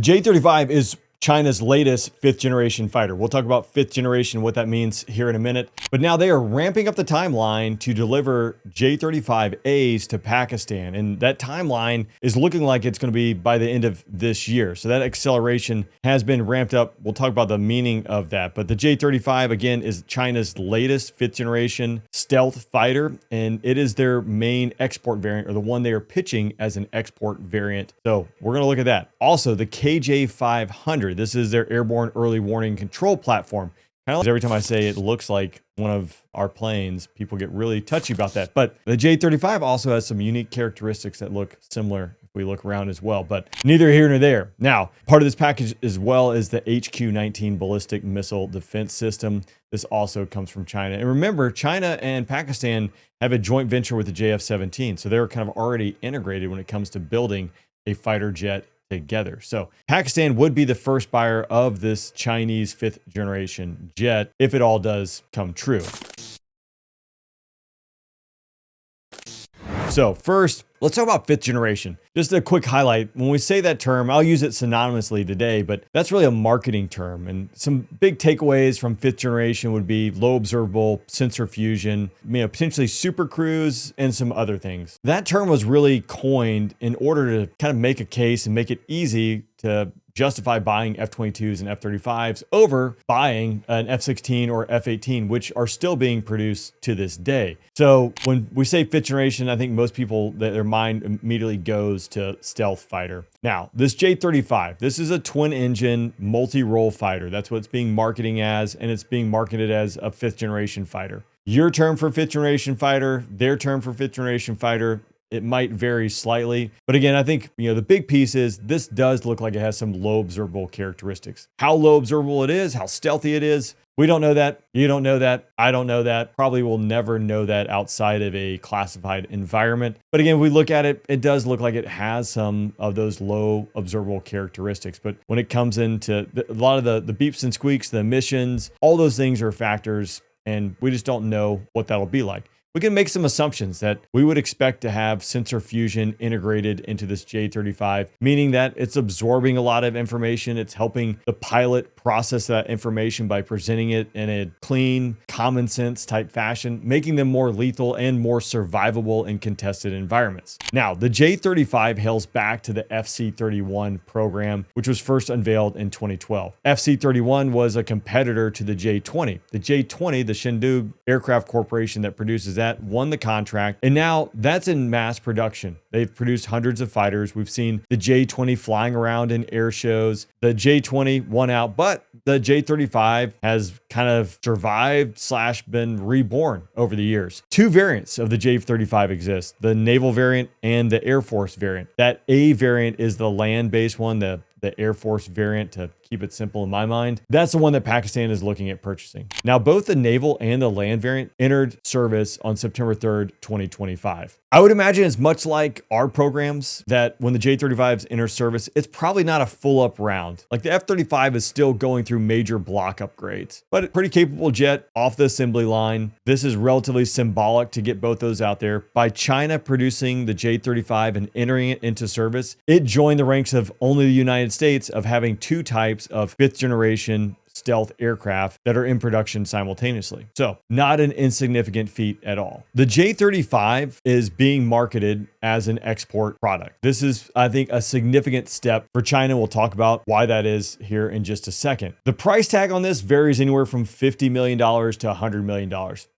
J-35 is China's latest fifth generation fighter. We'll talk about fifth generation, what that means here in a minute. But now they are ramping up the timeline to deliver J-35As to Pakistan. And that timeline is looking like it's going to be by the end of this year. So that acceleration has been ramped up. We'll talk about the meaning of that. But the J-35, again, is China's latest fifth generation stealth fighter. And it is their main export variant, or the one they are pitching as an export variant. So we're going to look at that. Also, the KJ-500. This is their airborne early warning control platform. Kind of like every time I say it looks like one of our planes, people get really touchy about that. But the J-35 also has some unique characteristics that look similar if we look around as well, but neither here nor there. Now, part of this package as well is the HQ-19 ballistic missile defense system. This also comes from China. And remember, China and Pakistan have a joint venture with the JF-17, so they're kind of already integrated when it comes to building a fighter jet together. So Pakistan would be the first buyer of this Chinese fifth generation jet if it all does come true. So first, let's talk about fifth generation. Just a quick highlight. When we say that term, I'll use it synonymously today, but that's really a marketing term. And some big takeaways from fifth generation would be low observable, sensor fusion, potentially super cruise, and some other things. That term was really coined in order to kind of make a case and make it easy to justify buying F-22s and F-35s over buying an F-16 or F-18, which are still being produced to this day. So when we say fifth generation, I think most people, their mind immediately goes to stealth fighter. Now, this J-35, this is a twin engine multi-role fighter. That's what it's being marketing as, and it's being marketed as a fifth generation fighter. Your term for fifth generation fighter, their term for fifth generation fighter, it might vary slightly. But again, I think, the big piece is this does look like it has some low observable characteristics. How low observable it is, how stealthy it is, we don't know that. You don't know that. I don't know that. Probably will never know that outside of a classified environment. But again, if we look at it, it does look like it has some of those low observable characteristics. But when it comes into a lot of the beeps and squeaks, the emissions, all those things are factors, and we just don't know what that'll be like. We can make some assumptions that we would expect to have sensor fusion integrated into this J-35, meaning that it's absorbing a lot of information. It's helping the pilot process that information by presenting it in a clean, common sense type fashion, making them more lethal and more survivable in contested environments. Now, the J-35 hails back to the FC-31 program, which was first unveiled in 2012. FC-31 was a competitor to the J-20. The J-20, the Chengdu Aircraft Corporation that produces that, won the contract, and now that's in mass production. They've produced hundreds of fighters. We've seen the J-20 flying around in air shows. The J-20 won out, but the J-35 has kind of survived / been reborn over the years. Two variants of the J-35 exist, the naval variant and the Air Force variant. That A variant is the land-based one, the Air Force variant, to keep it simple in my mind. That's the one that Pakistan is looking at purchasing. Now, both the naval and the land variant entered service on September 3rd, 2025. I would imagine it's much like our programs that when the J-35s enter service, it's probably not a full up round. Like the F-35 is still going through major block upgrades, but a pretty capable jet off the assembly line. This is relatively symbolic to get both those out there. By China producing the J-35 and entering it into service, it joined the ranks of only the United States of having two types of fifth generation stealth aircraft that are in production simultaneously. So not an insignificant feat at all. The J-35 is being marketed as an export product. This is, I think, a significant step for China. We'll talk about why that is here in just a second. The price tag on this varies anywhere from $50 million to $100 million.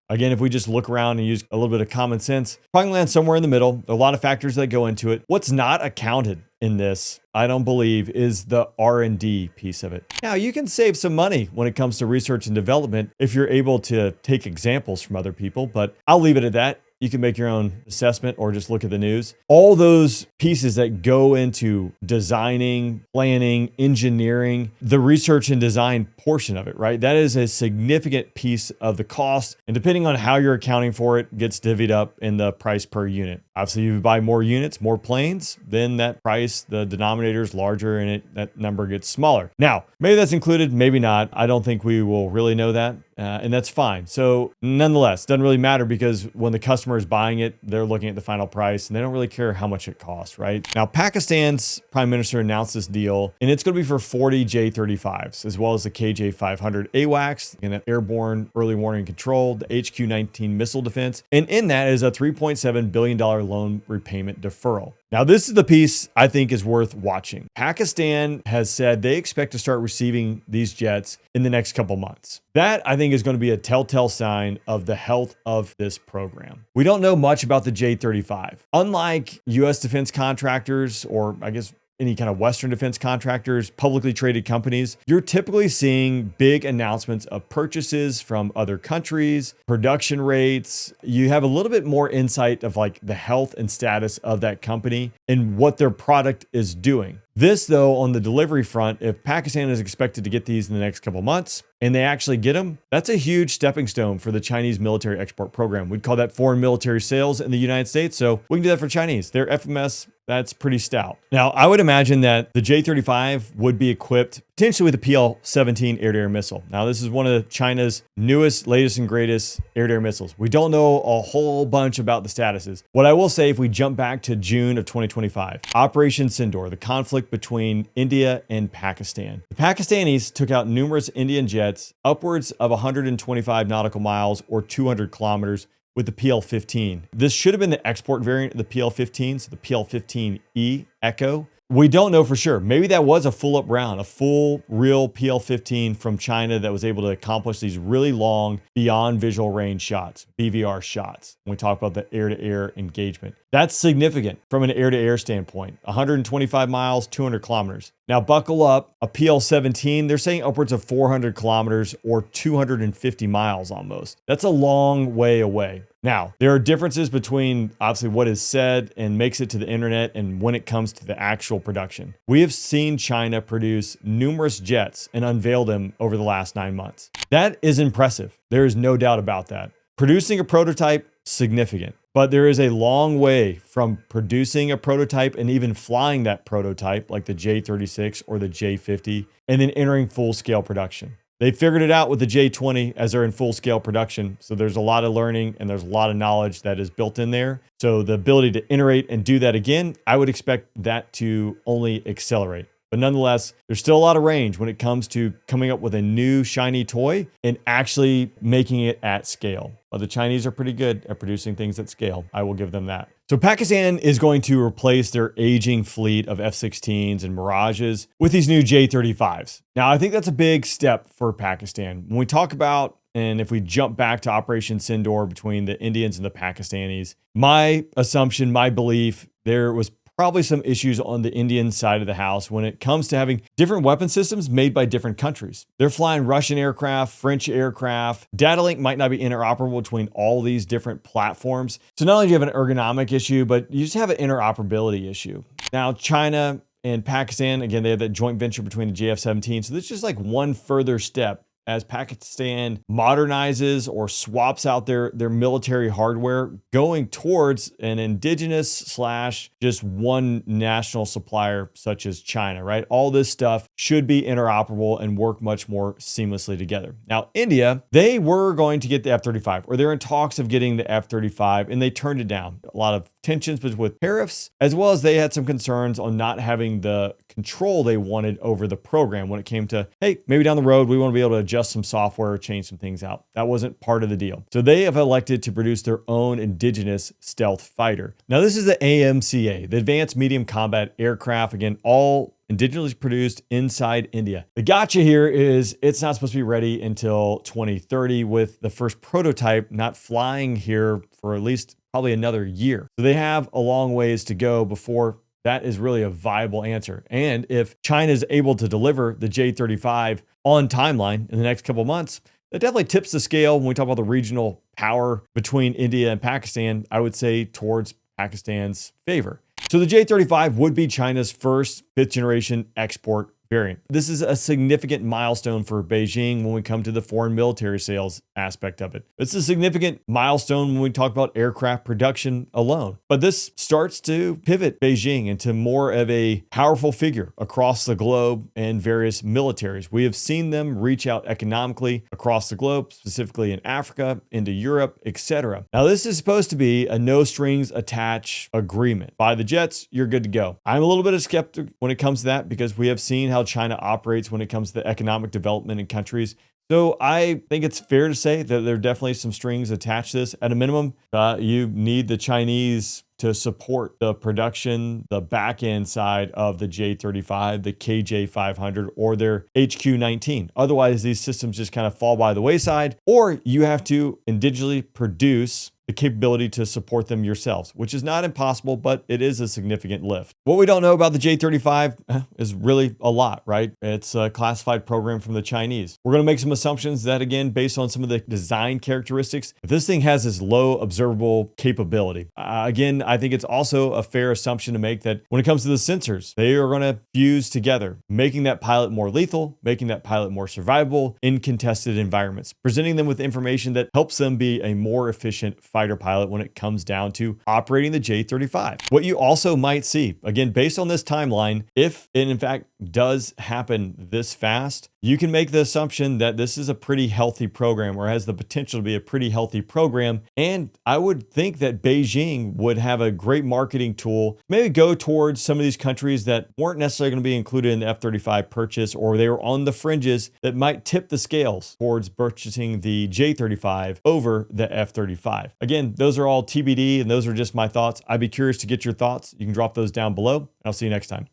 Again, if we just look around and use a little bit of common sense, probably land somewhere in the middle. There are a lot of factors that go into it. What's not accounted in this, I don't believe, is the R&D piece of it. Now, you can save some money when it comes to research and development if you're able to take examples from other people, but I'll leave it at that. You can make your own assessment or just look at the news. All those pieces that go into designing, planning, engineering, the research and design portion of it, right? That is a significant piece of the cost. And depending on how you're accounting for it, gets divvied up in the price per unit. Obviously, if you buy more units, more planes, then that price, the denominator is larger and that number gets smaller. Now, maybe that's included, maybe not. I don't think we will really know that and that's fine. So nonetheless, doesn't really matter because when the customer is buying it, they're looking at the final price and they don't really care how much it costs, right? Now, Pakistan's prime minister announced this deal, and it's going to be for 40 J-35s, as well as the KJ-500 AWACS, and an airborne early warning control, the HQ-19 missile defense, and in that is a $3.7 billion loan repayment deferral. Now, this is the piece I think is worth watching. Pakistan has said they expect to start receiving these jets in the next couple months. That, I think, is going to be a telltale sign of the health of this program. We don't know much about the J-35. Unlike U.S. defense contractors, or I guess any kind of Western defense contractors, publicly traded companies, you're typically seeing big announcements of purchases from other countries, production rates. You have a little bit more insight of like the health and status of that company and what their product is doing. This, though, on the delivery front, if Pakistan is expected to get these in the next couple months and they actually get them, that's a huge stepping stone for the Chinese military export program. We'd call that foreign military sales in the United States. So we can do that for Chinese. Their FMS, that's pretty stout. Now, I would imagine that the J-35 would be equipped potentially with a PL-17 air-to-air missile. Now, this is one of China's newest, latest, and greatest air-to-air missiles. We don't know a whole bunch about the statuses. What I will say, if we jump back to June of 2025, Operation Sindoor, the conflict between India and Pakistan. The Pakistanis took out numerous Indian jets upwards of 125 nautical miles or 200 kilometers with the PL-15. This should have been the export variant of the PL-15, so the PL-15E Echo. We don't know for sure. Maybe that was a full-up round, a full, real PL-15 from China that was able to accomplish these really long, beyond visual range shots, BVR shots, when we talk about the air-to-air engagement. That's significant from an air-to-air standpoint. 125 miles, 200 kilometers. Now, buckle up. A PL-17, they're saying upwards of 400 kilometers or 250 miles almost. That's a long way away. Now, there are differences between obviously what is said and makes it to the internet and when it comes to the actual production. We have seen China produce numerous jets and unveil them over the last 9 months. That is impressive. There is no doubt about that. Producing a prototype, significant. But there is a long way from producing a prototype and even flying that prototype, like the J-36 or the J-50, and then entering full-scale production. They figured it out with the J-20 as they're in full-scale production. So there's a lot of learning and there's a lot of knowledge that is built in there. So the ability to iterate and do that again, I would expect that to only accelerate. But nonetheless, there's still a lot of range when it comes to coming up with a new shiny toy and actually making it at scale. Well, the Chinese are pretty good at producing things at scale. I will give them that. So Pakistan is going to replace their aging fleet of F-16s and Mirages with these new J-35s. Now, I think that's a big step for Pakistan. When we talk about, and if we jump back to Operation Sindoor between the Indians and the Pakistanis, my assumption, my belief, there was probably some issues on the Indian side of the house when it comes to having different weapon systems made by different countries. They're flying Russian aircraft, French aircraft. Data link might not be interoperable between all these different platforms. So not only do you have an ergonomic issue, but you just have an interoperability issue. Now, China and Pakistan, again, they have that joint venture between the JF-17. So this is just like one further step as Pakistan modernizes or swaps out their military hardware, going towards an indigenous slash just one national supplier such as China, right? All this stuff should be interoperable and work much more seamlessly together. Now, India, they were going to get the F-35, or they're in talks of getting the F-35, and they turned it down. A lot of tensions with tariffs, as well as they had some concerns on not having the control they wanted over the program when it came to, hey, maybe down the road, we want to be able to adjust some software or change some things out. That wasn't part of the deal. So they have elected to produce their own indigenous stealth fighter. Now, this is the AMCA, the Advanced Medium Combat Aircraft. Again, all indigenously produced inside India. The gotcha here is it's not supposed to be ready until 2030, with the first prototype not flying here for at least probably another year. So they have a long ways to go before that is really a viable answer. And if China is able to deliver the J-35 on timeline in the next couple of months, that definitely tips the scale when we talk about the regional power between India and Pakistan, I would say towards Pakistan's favor. So the J-35 would be China's first fifth generation export variant. This is a significant milestone for Beijing when we come to the foreign military sales aspect of it. It's a significant milestone when we talk about aircraft production alone. But this starts to pivot Beijing into more of a powerful figure across the globe and various militaries. We have seen them reach out economically across the globe, specifically in Africa, into Europe, etc. Now, this is supposed to be a no strings attached agreement. Buy the jets, you're good to go. I'm a little bit of skeptic when it comes to that because we have seen how China operates when it comes to economic development in countries. So I think it's fair to say that there are definitely some strings attached to this. At a minimum, you need the Chinese to support the production, the back end side of the J35, the KJ500, or their HQ19. Otherwise, these systems just kind of fall by the wayside, or you have to indigenously produce the capability to support them yourselves, which is not impossible, but it is a significant lift. What we don't know about the J35 is really a lot, right? It's a classified program from the Chinese. We're going to make some assumptions that, again, based on some of the design characteristics, if this thing has this low observable capability, again, I think it's also a fair assumption to make that when it comes to the sensors, they are going to fuse together, making that pilot more lethal, making that pilot more survivable in contested environments, presenting them with information that helps them be a more efficient fighter pilot when it comes down to operating the J35. What you also might see, again, based on this timeline, if it in fact does happen this fast, you can make the assumption that this is a pretty healthy program or has the potential to be a pretty healthy program. And I would think that Beijing would have a great marketing tool, maybe go towards some of these countries that weren't necessarily going to be included in the F-35 purchase, or they were on the fringes that might tip the scales towards purchasing the J-35 over the F-35. Again, those are all TBD, and those are just my thoughts. I'd be curious to get your thoughts. You can drop those down below. I'll see you next time.